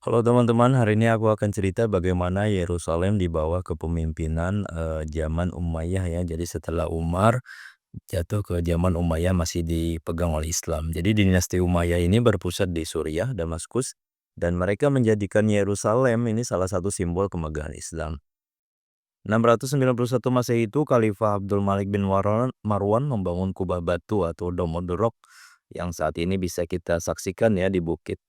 Halo teman-teman, hari ini aku akan cerita bagaimana Yerusalem dibawa kepemimpinan zaman Umayyah ya. Jadi setelah Umar jatuh ke zaman Umayyah masih dipegang oleh Islam. Jadi dinasti Umayyah ini berpusat di Suriah, Damaskus, dan mereka menjadikan Yerusalem ini salah satu simbol kemegahan Islam. 691 Masehi itu Khalifah Abdul Malik bin Marwan membangun kubah batu atau Dome of the Rock yang saat ini bisa kita saksikan ya di bukit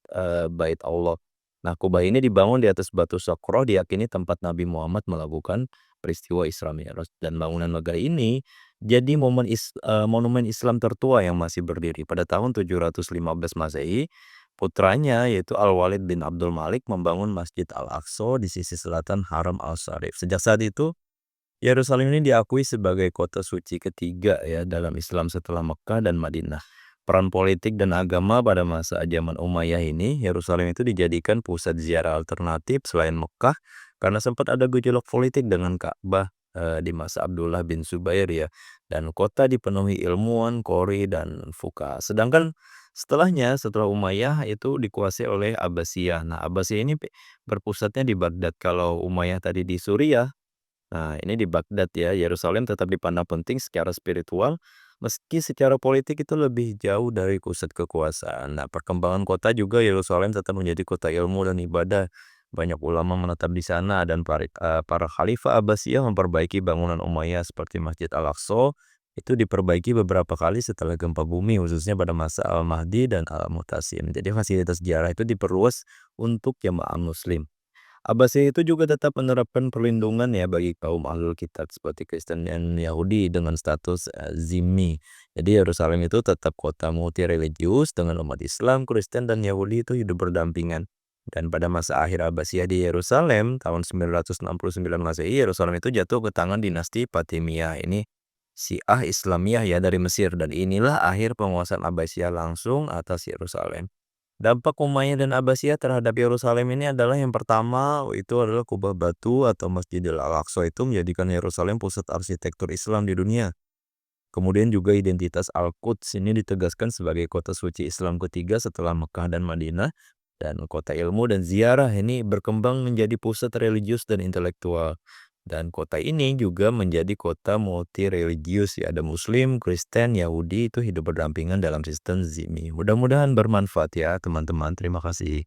Bait Allah. Nah, kubah ini dibangun di atas batu Sokro, diyakini tempat Nabi Muhammad melakukan peristiwa Isra Mi'raj, dan bangunan megah ini jadi monumen Islam tertua yang masih berdiri. Pada tahun 715 Masehi, putranya yaitu Al-Walid bin Abdul Malik membangun Masjid Al-Aqsa di sisi selatan Haram Al-Syarif. Sejak saat itu, Yerusalem ini diakui sebagai kota suci ketiga ya dalam Islam setelah Mekah dan Madinah. Peran politik dan agama pada masa zaman Umayyah ini, Yerusalem itu dijadikan pusat ziarah alternatif selain Mekah karena sempat ada gejolak politik dengan Ka'bah di masa Abdullah bin Zubair ya. Dan kota dipenuhi ilmuwan, qori dan fuqaha. Sedangkan setelah Umayyah itu dikuasai oleh Abbasiyah. Nah, Abbasiyah ini berpusatnya di Baghdad. Kalau Umayyah tadi di Suriah, nah, ini di Baghdad ya. Yerusalem tetap dipandang penting secara spiritual, meski secara politik itu lebih jauh dari pusat kekuasaan. Nah, perkembangan kota juga Yerusalem tetap menjadi kota ilmu dan ibadah. Banyak ulama menetap di sana dan para khalifah Abbasiyah memperbaiki bangunan Umayyah seperti Masjid Al-Aqsa itu diperbaiki beberapa kali setelah gempa bumi, khususnya pada masa Al-Mahdi dan Al-Mu'tasim. Jadi fasilitas ziarah itu diperluas untuk jemaah muslim. Abbasiyah itu juga tetap menerapkan perlindungan ya bagi kaum ahlul kitab seperti Kristen dan Yahudi dengan status zimmi. Jadi Yerusalem itu tetap kota multi religius dengan umat Islam, Kristen dan Yahudi itu hidup berdampingan. Dan pada masa akhir Abbasiyah di Yerusalem tahun 969 Masehi, Yerusalem itu jatuh ke tangan dinasti Fatimiyah. Ini Syiah Islamiyah ya dari Mesir, dan inilah akhir penguasaan Abbasiyah langsung atas Yerusalem. Dampak Umayyah dan Abbasiyah terhadap Yerusalem ini adalah yang pertama, itu adalah kubah batu atau Masjidil Al-Aqsa itu menjadikan Yerusalem pusat arsitektur Islam di dunia. Kemudian juga identitas Al-Quds ini ditegaskan sebagai kota suci Islam ketiga setelah Mekah dan Madinah, dan kota ilmu dan ziarah ini berkembang menjadi pusat religius dan intelektual. Dan kota ini juga menjadi kota multi religius ya, ada Muslim, Kristen, Yahudi itu hidup berdampingan dalam sistem zimmi. Mudah-mudahan bermanfaat ya teman-teman. Terima kasih.